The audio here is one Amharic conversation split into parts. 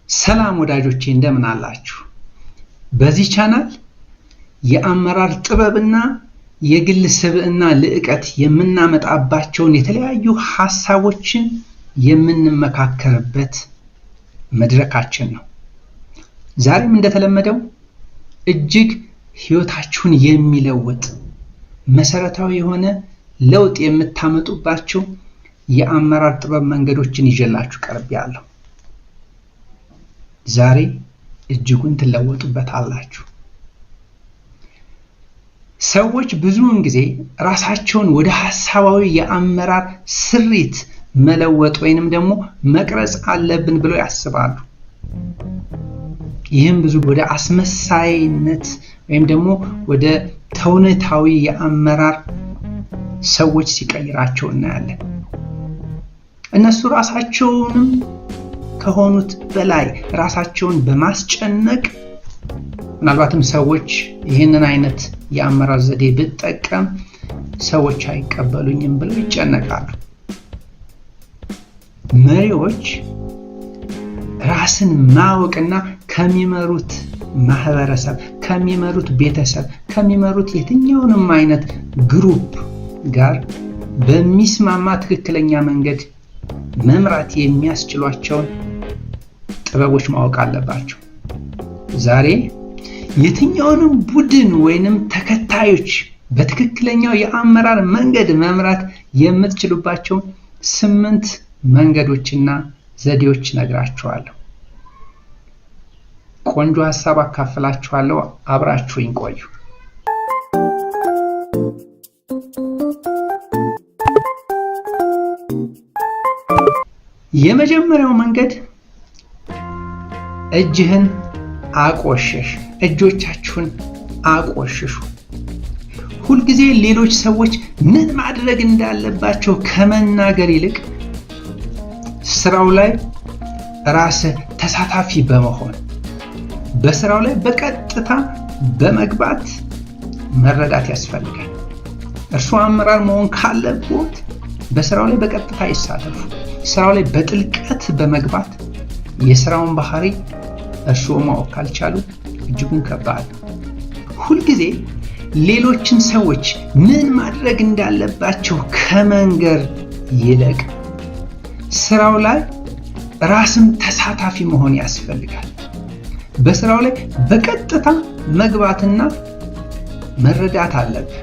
ሰላም ወዳጆቼ እንደምን አላችሁ? በዚህ ቻናል የአመራር ጥበብና የግል ስብዕና ልዕቀት የምናመጣባቸውን የተለያዩ ሐሳቦችን የምንመካከርበት መድረካችን ነው። ዛሬም እንደተለመደው እጅግ ሕይወታችሁን የሚለውጥ መሰረታዊ የሆነ ለውጥ የምታመጡባቸው የአመራር ጥበብ መንገዶችን ይዤላችሁ ቀርቤያለሁ። ዛሬ እጅጉን ትለወጡበታላችሁ። ሰዎች ብዙውን ጊዜ ራሳቸውን ወደ ሐሳባዊ የአመራር ስሪት መለወጥ ወይንም ደግሞ መቅረጽ አለብን ብለው ያስባሉ። ይህም ብዙ ወደ አስመሳይነት ወይም ደግሞ ወደ ተውኔታዊ የአመራር ሰዎች ሲቀይራቸው እናያለን። እነሱ ራሳቸውንም ከሆኑት በላይ ራሳቸውን በማስጨነቅ ምናልባትም ሰዎች ይህንን አይነት የአመራር ዘዴ ብጠቀም ሰዎች አይቀበሉኝም ብለው ይጨነቃሉ። መሪዎች ራስን ማወቅና ከሚመሩት ማህበረሰብ፣ ከሚመሩት ቤተሰብ፣ ከሚመሩት የትኛውንም አይነት ግሩፕ ጋር በሚስማማ ትክክለኛ መንገድ መምራት የሚያስችሏቸውን ጥበቦች ማወቅ አለባቸው። ዛሬ የትኛውንም ቡድን ወይንም ተከታዮች በትክክለኛው የአመራር መንገድ መምራት የምትችሉባቸው 8 መንገዶችና ዘዴዎች ነግራችኋለሁ። ቆንጆ ሐሳብ አካፍላችኋለሁ። አብራችሁኝ ቆዩ። የመጀመሪያው መንገድ እጅህን አቆሽሽ። እጆቻችሁን አቆሽሹ። ሁልጊዜ ሌሎች ሰዎች ምን ማድረግ እንዳለባቸው ከመናገር ይልቅ ስራው ላይ ራስህ ተሳታፊ በመሆን በስራው ላይ በቀጥታ በመግባት መረዳት ያስፈልጋል። እርሱ አመራር መሆን ካለበት በስራው ላይ በቀጥታ ይሳተፉ። ስራው ላይ በጥልቀት በመግባት የስራውን ባህሪ እርሱ ማወቅ ካልቻሉ እጅጉን ከባድ ነው። ሁልጊዜ ሌሎችን ሰዎች ምን ማድረግ እንዳለባቸው ከመንገር ይልቅ ስራው ላይ ራስም ተሳታፊ መሆን ያስፈልጋል። በስራው ላይ በቀጥታ መግባትና መረዳት አለብህ።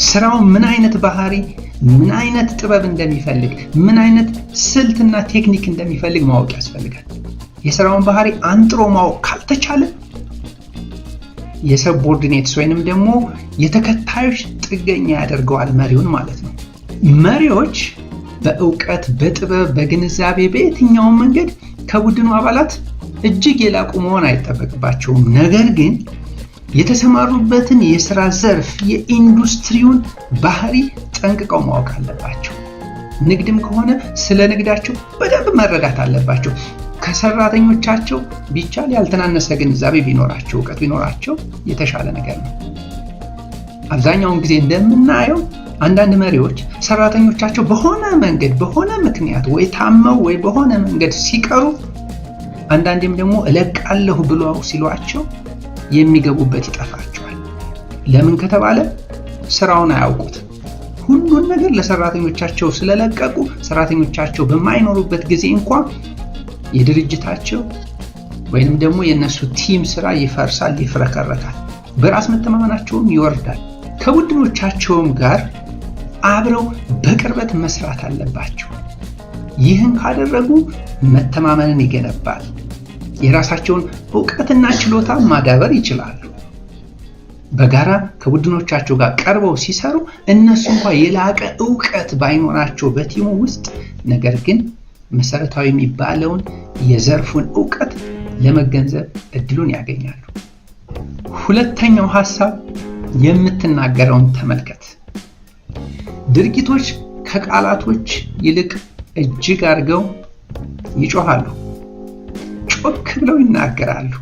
ስራው ምን አይነት ባህሪ፣ ምን አይነት ጥበብ እንደሚፈልግ፣ ምን አይነት ስልትና ቴክኒክ እንደሚፈልግ ማወቅ ያስፈልጋል። የስራውን ባህሪ አንጥሮ ማወቅ ካልተቻለ የሰቦርዲኔትስ ወይንም ደግሞ የተከታዮች ጥገኛ ያደርገዋል መሪውን ማለት ነው። መሪዎች በእውቀት፣ በጥበብ፣ በግንዛቤ በየትኛውም መንገድ ከቡድኑ አባላት እጅግ የላቁ መሆን አይጠበቅባቸውም። ነገር ግን የተሰማሩበትን የሥራ ዘርፍ የኢንዱስትሪውን ባህሪ ጠንቅቀው ማወቅ አለባቸው። ንግድም ከሆነ ስለ ንግዳቸው በደንብ መረዳት አለባቸው። ከሰራተኞቻቸው ቢቻል ያልተናነሰ ግንዛቤ ቢኖራቸው፣ እውቀት ቢኖራቸው የተሻለ ነገር ነው። አብዛኛውን ጊዜ እንደምናየው አንዳንድ መሪዎች ሰራተኞቻቸው በሆነ መንገድ በሆነ ምክንያት ወይ ታመው ወይ በሆነ መንገድ ሲቀሩ፣ አንዳንዴም ደግሞ እለቃለሁ ብለው ሲሏቸው የሚገቡበት ይጠፋቸዋል። ለምን ከተባለ ስራውን አያውቁት። ሁሉን ነገር ለሰራተኞቻቸው ስለለቀቁ ሰራተኞቻቸው በማይኖሩበት ጊዜ እንኳን የድርጅታቸው ወይንም ደግሞ የነሱ ቲም ስራ ይፈርሳል፣ ይፍረከረካል፣ በራስ መተማመናቸውም ይወርዳል። ከቡድኖቻቸውም ጋር አብረው በቅርበት መስራት አለባቸው። ይህን ካደረጉ መተማመንን ይገነባል። የራሳቸውን ዕውቀትና ችሎታ ማዳበር ይችላሉ። በጋራ ከቡድኖቻቸው ጋር ቀርበው ሲሰሩ እነሱ እንኳን የላቀ ዕውቀት ባይኖራቸው በቲሙ ውስጥ ነገር ግን መሰረታዊ የሚባለውን የዘርፉን ዕውቀት ለመገንዘብ እድሉን ያገኛሉ። ሁለተኛው ሐሳብ የምትናገረውን ተመልከት። ድርጊቶች ከቃላቶች ይልቅ እጅግ አድርገው ይጮሃሉ፣ ጮክ ብለው ይናገራሉ።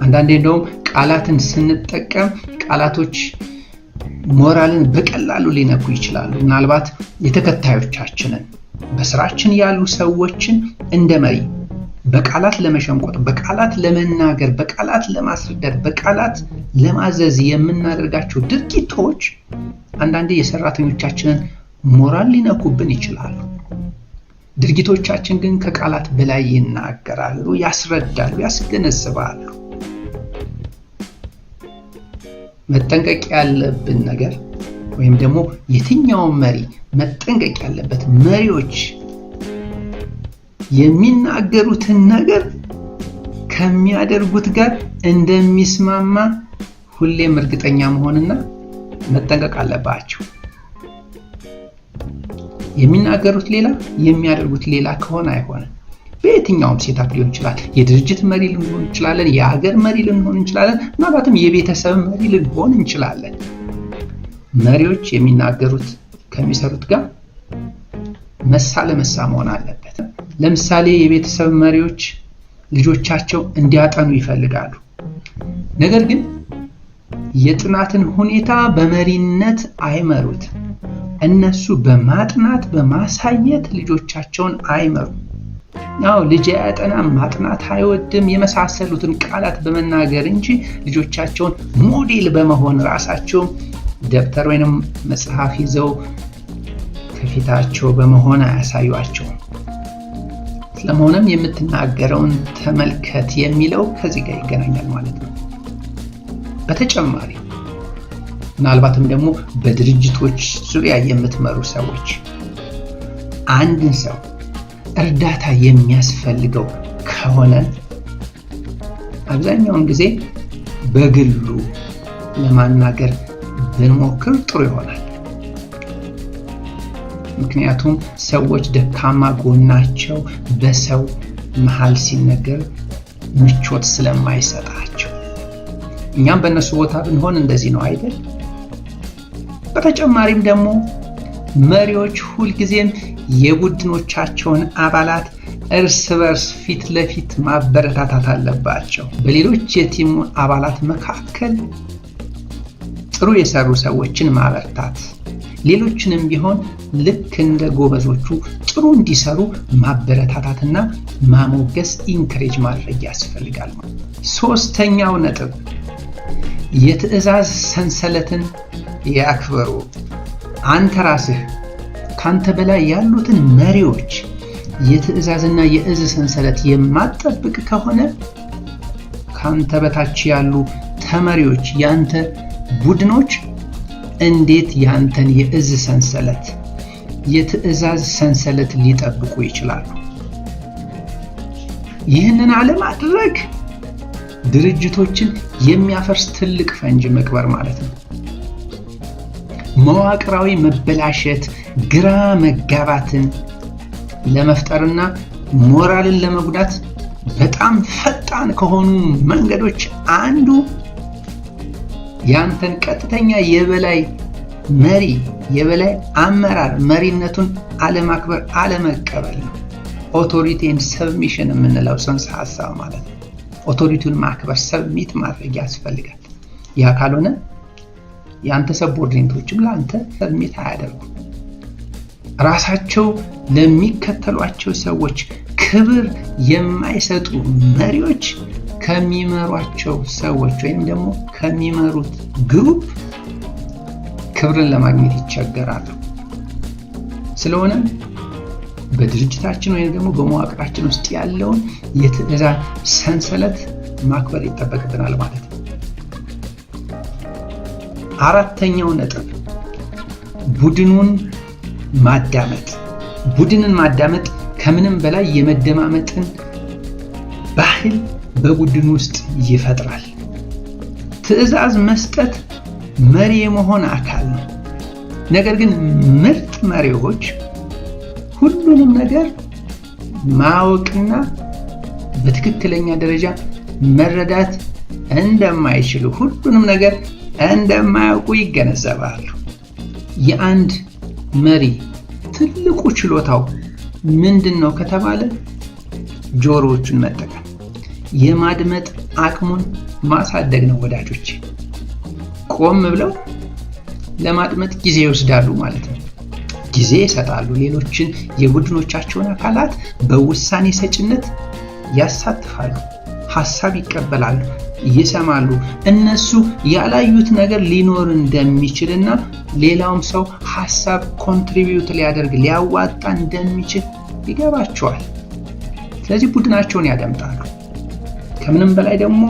አንዳንዴ እንደውም ቃላትን ስንጠቀም ቃላቶች ሞራልን በቀላሉ ሊነኩ ይችላሉ። ምናልባት የተከታዮቻችንን በስራችን ያሉ ሰዎችን እንደ መሪ በቃላት ለመሸንቆጥ፣ በቃላት ለመናገር፣ በቃላት ለማስረዳት፣ በቃላት ለማዘዝ የምናደርጋቸው ድርጊቶች አንዳንዴ የሰራተኞቻችንን ሞራል ሊነኩብን ይችላሉ። ድርጊቶቻችን ግን ከቃላት በላይ ይናገራሉ፣ ያስረዳሉ፣ ያስገነዝባሉ። መጠንቀቅ ያለብን ነገር ወይም ደግሞ የትኛው መሪ መጠንቀቅ ያለበት መሪዎች የሚናገሩትን ነገር ከሚያደርጉት ጋር እንደሚስማማ ሁሌም እርግጠኛ መሆንና መጠንቀቅ አለባቸው። የሚናገሩት ሌላ የሚያደርጉት ሌላ ከሆነ አይሆንም። በየትኛውም ሴታፕ ሊሆን ይችላል። የድርጅት መሪ ልንሆን እንችላለን፣ የሀገር መሪ ልንሆን እንችላለን፣ ምናልባትም የቤተሰብ መሪ ልንሆን እንችላለን። መሪዎች የሚናገሩት ከሚሰሩት ጋር መሳ ለመሳ መሆን አለበት። ለምሳሌ የቤተሰብ መሪዎች ልጆቻቸው እንዲያጠኑ ይፈልጋሉ። ነገር ግን የጥናትን ሁኔታ በመሪነት አይመሩት። እነሱ በማጥናት በማሳየት ልጆቻቸውን አይመሩ። ያው ልጅ አያጠናም፣ ማጥናት አይወድም የመሳሰሉትን ቃላት በመናገር እንጂ ልጆቻቸውን ሞዴል በመሆን ራሳቸው ደብተር ወይንም መጽሐፍ ይዘው ከፊታቸው በመሆን አያሳዩአቸውም። ስለሆነም የምትናገረውን ተመልከት የሚለው ከዚህ ጋር ይገናኛል ማለት ነው። በተጨማሪ ምናልባትም ደግሞ በድርጅቶች ዙሪያ የምትመሩ ሰዎች አንድን ሰው እርዳታ የሚያስፈልገው ከሆነ አብዛኛውን ጊዜ በግሉ ለማናገር ብንሞክር ጥሩ ይሆናል። ምክንያቱም ሰዎች ደካማ ጎናቸው በሰው መሃል ሲነገር ምቾት ስለማይሰጣቸው። እኛም በእነሱ ቦታ ብንሆን እንደዚህ ነው አይደል? በተጨማሪም ደግሞ መሪዎች ሁልጊዜም የቡድኖቻቸውን አባላት እርስ በርስ ፊት ለፊት ማበረታታት አለባቸው። በሌሎች የቲሙ አባላት መካከል ጥሩ የሰሩ ሰዎችን ማበርታት፣ ሌሎችንም ቢሆን ልክ እንደ ጎበዞቹ ጥሩ እንዲሰሩ ማበረታታትና ማሞገስ፣ ኢንከሬጅ ማድረግ ያስፈልጋል። ሶስተኛው ነጥብ የትዕዛዝ ሰንሰለትን ያክብሩ። አንተ ራስህ ካንተ በላይ ያሉትን መሪዎች የትዕዛዝና የእዝ ሰንሰለት የማትጠብቅ ከሆነ ካንተ በታች ያሉ ተመሪዎች ያንተ ቡድኖች እንዴት ያንተን የእዝ ሰንሰለት የትዕዛዝ ሰንሰለት ሊጠብቁ ይችላሉ? ይህንን አለማድረግ ድርጅቶችን የሚያፈርስ ትልቅ ፈንጅ መቅበር ማለት ነው። መዋቅራዊ መበላሸት፣ ግራ መጋባትን ለመፍጠርና ሞራልን ለመጉዳት በጣም ፈጣን ከሆኑ መንገዶች አንዱ ያንተን ቀጥተኛ የበላይ መሪ የበላይ አመራር መሪነቱን አለማክበር፣ አለመቀበል ነው። ኦቶሪቲ ኤንድ ሰብሚሽን የምንለው ጽንሰ ሐሳብ ማለት ነው። ኦቶሪቲውን ማክበር፣ ሰብሚት ማድረግ ያስፈልጋል። ያ ካልሆነ ያንተ ሰቦርዲኔቶችም ላንተ ሰብሚት አያደርጉም። ራሳቸው ለሚከተሏቸው ሰዎች ክብር የማይሰጡ መሪዎች ከሚመሯቸው ሰዎች ወይም ደግሞ ከሚመሩት ግሩፕ ክብርን ለማግኘት ይቸገራሉ። ስለሆነም በድርጅታችን ወይም ደግሞ በመዋቅራችን ውስጥ ያለውን የትዕዛዝ ሰንሰለት ማክበር ይጠበቅብናል ማለት ነው። አራተኛው ነጥብ ቡድኑን ማዳመጥ። ቡድንን ማዳመጥ ከምንም በላይ የመደማመጥን ባህል በቡድን ውስጥ ይፈጥራል። ትዕዛዝ መስጠት መሪ የመሆን አካል ነው። ነገር ግን ምርጥ መሪዎች ሁሉንም ነገር ማወቅና በትክክለኛ ደረጃ መረዳት እንደማይችሉ፣ ሁሉንም ነገር እንደማያውቁ ይገነዘባሉ። የአንድ መሪ ትልቁ ችሎታው ምንድነው ከተባለ ጆሮዎቹን መጠቀም፣ የማድመጥ አቅሙን ማሳደግ ነው። ወዳጆች ቆም ብለው ለማድመጥ ጊዜ ይወስዳሉ ማለት ነው። ጊዜ ይሰጣሉ። ሌሎችን የቡድኖቻቸውን አካላት በውሳኔ ሰጭነት ያሳትፋሉ። ሐሳብ ይቀበላሉ፣ ይሰማሉ። እነሱ ያላዩት ነገር ሊኖር እንደሚችልና ሌላውም ሰው ሐሳብ ኮንትሪቢዩት ሊያደርግ ሊያዋጣ እንደሚችል ይገባቸዋል። ስለዚህ ቡድናቸውን ያደምጣሉ። ከምንም በላይ ደግሞ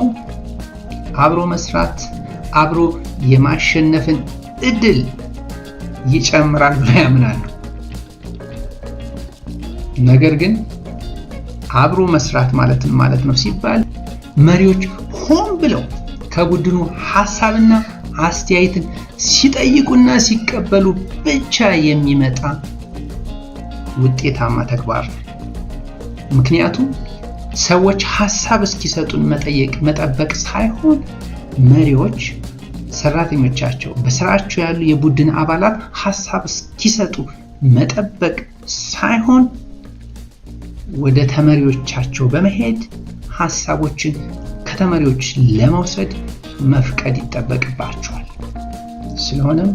አብሮ መስራት አብሮ የማሸነፍን እድል ይጨምራል ብለው ያምናሉ። ነገር ግን አብሮ መስራት ማለት ነው ሲባል መሪዎች ሆን ብለው ከቡድኑ ሐሳብና አስተያየትን ሲጠይቁና ሲቀበሉ ብቻ የሚመጣ ውጤታማ ተግባር ነው። ምክንያቱም ሰዎች ሐሳብ እስኪሰጡን መጠበቅ ሳይሆን መሪዎች ሰራተኞቻቸው በስራቸው ያሉ የቡድን አባላት ሐሳብ እስኪሰጡ መጠበቅ ሳይሆን ወደ ተመሪዎቻቸው በመሄድ ሐሳቦችን ከተመሪዎች ለመውሰድ መፍቀድ ይጠበቅባቸዋል። ስለሆነም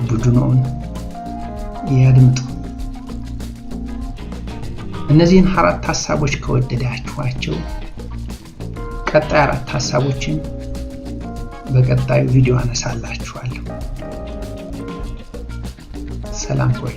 ቡድኑን ያድምጡ። እነዚህን 4 ሐሳቦች ከወደዳችኋቸው ቀጣይ 4 ሐሳቦችን በቀጣዩ ቪዲዮ አነሳላችኋለሁ። ሰላም ቆዩ።